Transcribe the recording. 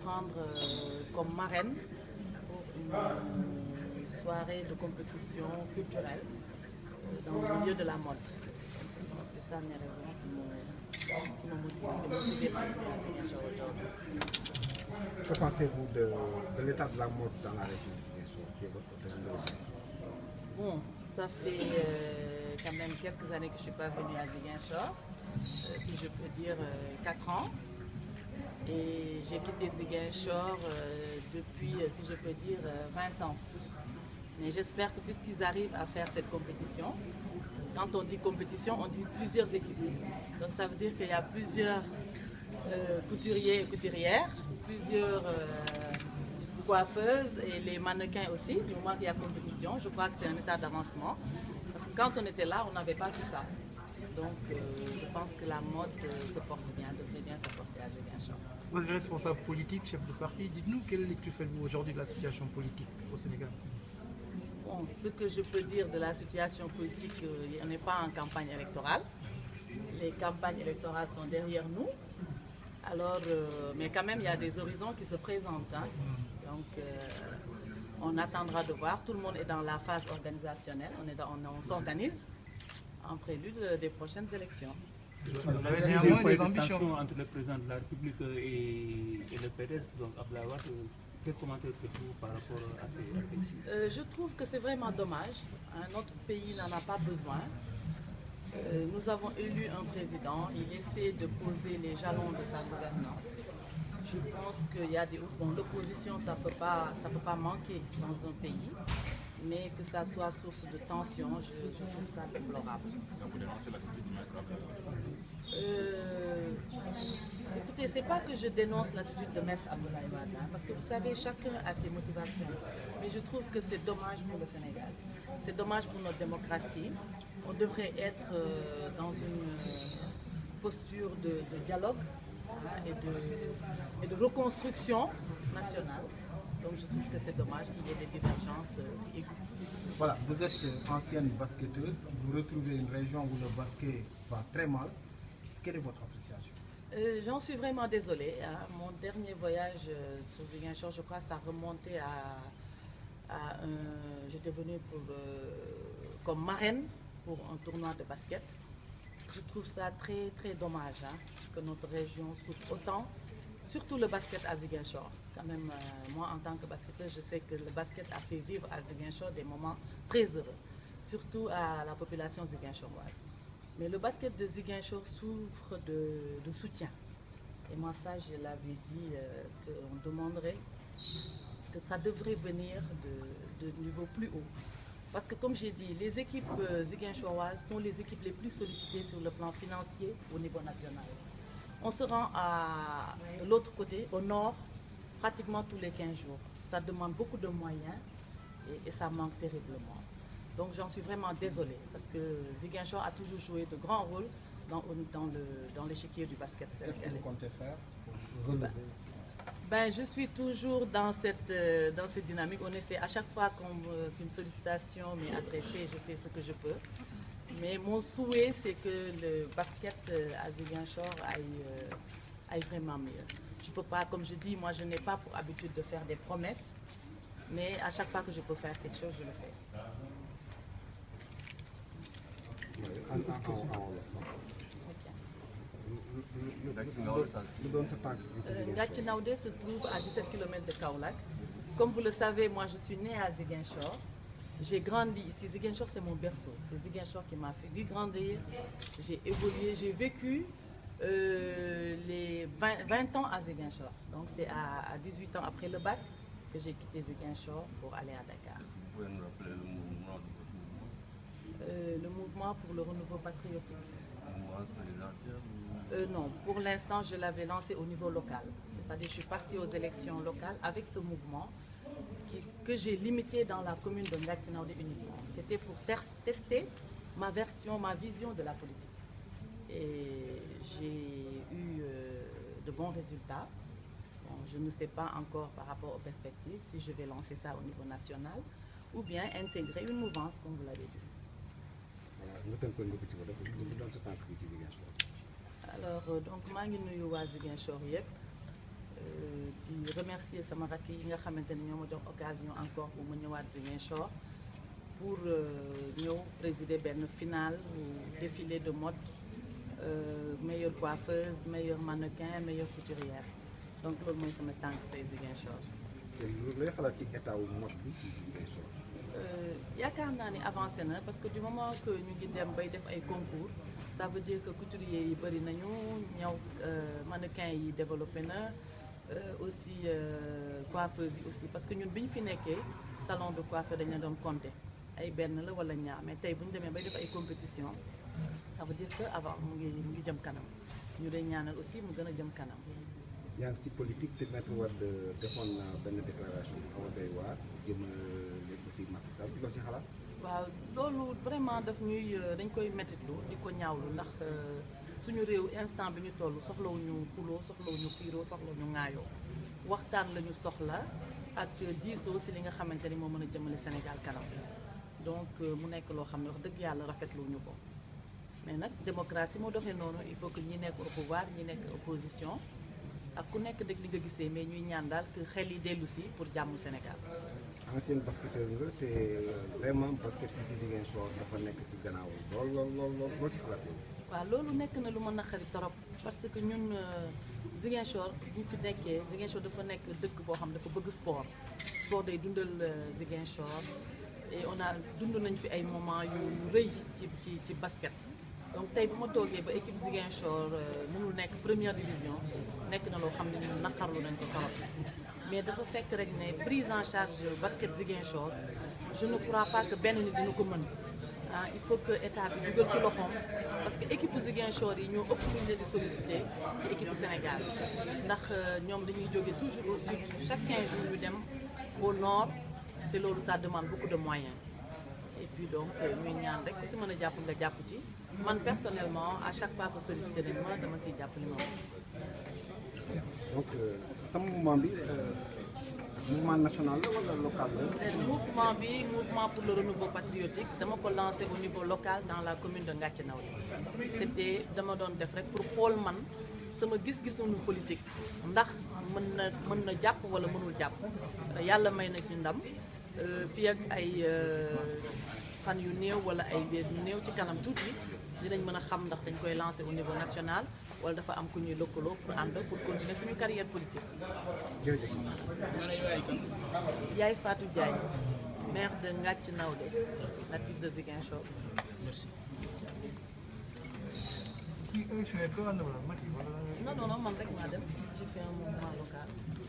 prendre comme marraine pour une soirée de compétition culturelle dans le milieu de la mode. C'est ça mes raisons qui m'ont motivé à venir aujourd'hui. Que pensez-vous de l'état de la mode dans la région de Ziguinchor, qui est votre région d'origine? Bon, ça fait quand même quelques années que je ne suis pas venue à Ziguinchor, si je peux dire 4 ans. Et j'ai quitté Ziguinchor depuis, si je peux dire, 20 ans. Mais j'espère que puisqu'ils arrivent à faire cette compétition, quand on dit compétition, on dit plusieurs équipes. Donc ça veut dire qu'il y a plusieurs couturiers et couturières, plusieurs coiffeuses et les mannequins aussi, du moment qu'il y a compétition. Je crois que c'est un état d'avancement. Parce que quand on était là, on n'avait pas tout ça. Donc je pense que la mode se porte bien, devrait bien se porter à Ziguinchor. Vous êtes responsable politique, chef de parti. Dites-nous quelle lecture faites-vous aujourd'hui de la situation politique au Sénégal? Bon, ce que je peux dire de la situation politique, on n'est pas en campagne électorale. Les campagnes électorales sont derrière nous. Alors, mais quand même, il y a des horizons qui se présentent. Hein. Donc, on attendra de voir. Tout le monde est dans la phase organisationnelle. On s'organise en prélude des prochaines élections. Vous avez néanmoins des ambitions entre le président de la République et le PDS, donc Abdoulaye Wade. Quel commentaire faites-vous par rapport à ces... Je trouve que c'est vraiment dommage. Notre pays n'en a pas besoin. Nous avons élu un président, il essaie de poser les jalons de sa gouvernance. Je pense qu'il y a des... Bon, l'opposition, ça ne peut pas manquer dans un pays, mais que ça soit source de tension, je trouve ça déplorable. Donc vous dénoncez l'attitude du maître Abdoulaye? Écoutez, ce n'est pas que je dénonce l'attitude de maître Abdoulaye Wade, hein, parce que vous savez, chacun a ses motivations. Mais je trouve que c'est dommage pour le Sénégal. C'est dommage pour notre démocratie. On devrait être dans une posture de dialogue hein, et de reconstruction nationale. Donc je trouve que c'est dommage qu'il y ait des divergences si aiguës. Voilà, vous êtes ancienne basketteuse, vous retrouvez une région où le basket va très mal. Quelle est votre appréciation? J'en suis vraiment désolée. Hein. Mon dernier voyage sur Ziguinchor, je crois, ça remontait à j'étais venue comme marraine pour un tournoi de basket. Je trouve ça très très dommage hein, que notre région souffre autant, surtout le basket à Ziguinchor. Quand même, moi en tant que basketteuse, je sais que le basket a fait vivre à Ziguinchor des moments très heureux, surtout à la population ziguinchoroise. Mais le basket de Ziguinchor souffre de soutien. Et moi, ça, je l'avais dit qu'on demanderait que ça devrait venir de niveau plus haut. Parce que, comme j'ai dit, les équipes ziguinchoroises sont les équipes les plus sollicitées sur le plan financier au niveau national. On se rend de l'autre côté, au nord, pratiquement tous les 15 jours. Ça demande beaucoup de moyens et ça manque terriblement. Donc j'en suis vraiment désolée parce que Ziguinchor a toujours joué de grands rôles dans l'échiquier du basket sénégalais. Qu'est-ce que vous comptez faire pour relever je suis toujours dans cette dynamique. On essaie à chaque fois qu'une sollicitation m'est adressée, je fais ce que je peux. Mais mon souhait, c'est que le basket à Ziguinchor aille vraiment mieux. Je peux pas, comme je dis, moi je n'ai pas pour habitude de faire des promesses, mais à chaque fois que je peux faire quelque chose, je le fais. Ngathie Naoudé se trouve à 17 km de Kaolack. Comme vous le savez, moi je suis née à Ziguinchor. J'ai grandi ici. Ziguinchor, c'est mon berceau. C'est Ziguinchor qui m'a fait grandir. J'ai évolué, j'ai vécu les 20 ans à Ziguinchor. Donc c'est à 18 ans après le bac que j'ai quitté Ziguinchor pour aller à Dakar. Vous pouvez nous rappeler le mouvement de votre mouvement? Le mouvement pour le renouveau patriotique. Le mouvement présidentiel? Non, pour l'instant, je l'avais lancé au niveau local. C'est-à-dire que je suis partie aux élections locales avec ce mouvement que j'ai limité dans la commune de Ngathie Naoudé uniquement. C'était pour tester ma vision de la politique. Et j'ai eu de bons résultats. Bon, je ne sais pas encore par rapport aux perspectives si je vais lancer ça au niveau national ou bien intégrer une mouvance, comme vous l'avez dit. Alors, donc, je suis nuyu waa Ziguinchor yëpp di remercier sama rakk yi nga xamante ni ñoo ma jox occasion encore pour ma ñëwaat Ziguinchor pour ñëw présider benn finale ou défilé de mode meilleure coiffeuse meilleur mannequin meilleure couturière donc loolu mooy sama tànk tey Ziguinchor. te loolu lay xalaat ci état wu mode bi ci Ziguinchor. yaakaar naa ni avancé na parce que du moment que ñu ngi dem bay def ay concours ça veut dire que couturiers yi bëri nañu ñaw mannequin yi développé na aussi coiffeuse yi aussi parce que ñun bi ñu fi nekkee salon de coiffeur dañu doon compter ay benn la wala ñaar mais tey bu ñu demee bay def ay compétition ça veut dire que avant mu ngi jëm kanam ñu lay ñaanal aussi mu gën a jëm kanam. yaa ngi ci politique te Maître Wade defoon na benn déclaration bu xaw a doy waar jëm lépp aussi Macky Sall loo ci xalaat. waaw loolu vraiment daf ñuy dañ koy mettitlu di ko ñaawlu ndax suñu réew instant bi ñu toll soxlawuñu xuloo soxlawuñu xiiroo soxlawuñu ŋaayoo waxtaan la ñu soxla ak diisoo si li nga xamante ni moo mën a jëmale Sénégal kanam donc mu nekk loo xam ne wax dëgg yàlla rafetluwuñu ko mais nag démocratie moo doxee noonu il faut que ñi nekk au pouvoir ñi nekk opposition ak ku nekk dëgg li nga gisee mais ñuy ñaan daal que xel yi dellu si pour jàmm Sénégal. ancienne basketteur nga te vraiment basket fii ci Ziguinchor dafa nekk ci gannaaw lool loo ci xalaat yow. waaw loolu nekk na lu ma naqari torop parce que ñun Ziguinchor bu ñu fi nekkee Ziguinchor dafa nekk dëkk boo xam dafa bëgg sport day dundal Ziguinchor et on a dund nañ fi ay moments yu rëy ci basket. donc tey bu ma toogee ba équipe Ziguinchor mënul nekk première division nekk na loo xam ne ñun naqarlu nañ ko torop mais dafa fekk rek ne prise en charge basket Ziguinchor je ne crois pas que benn nit dina ko mën il faut que état bi dugal ci loxoom parce que équipe Ziguinchor yi ñoo ëpp luñ leen di sollicité ci équipe Sénégal ndax ñoom dañuy jóge toujours au sud chaque 15 jours ñu dem au nord te loolu ça demande beaucoup de moyens et puis donc ñuy ñaan rek ku si mën a jàpp nga jàpp ci man personnellement à chaque fois que sollicité nañ ma dama siy jàpp li ma donc sama mouvement bi mouvement national la wala local la. mouvement bi mouvement pour le renouveau patriotique dama ko lancé au niveau local dans la commune de Ngathie Nawlé c'était dama doon def rek pour xool man sama gis-gisunu politique ndax mën na jàpp wala mënul jàpp yàlla may na ci ndam fii ak ay fan yu néew wala ay weer yu néew ci kanam tuuti dinañ mën a xam ndax dañ koy lancer au niveau national wala dafa am ku ñuy lëkkaloo pour ànd pour continuer suñu carrière politique. jërëjëf. Yaay Fatou Diagne maire de Ngathie Nawlé natif de Ziguinchor aussi. Merci. non man rek maa dem j'ai fait un mouvement local.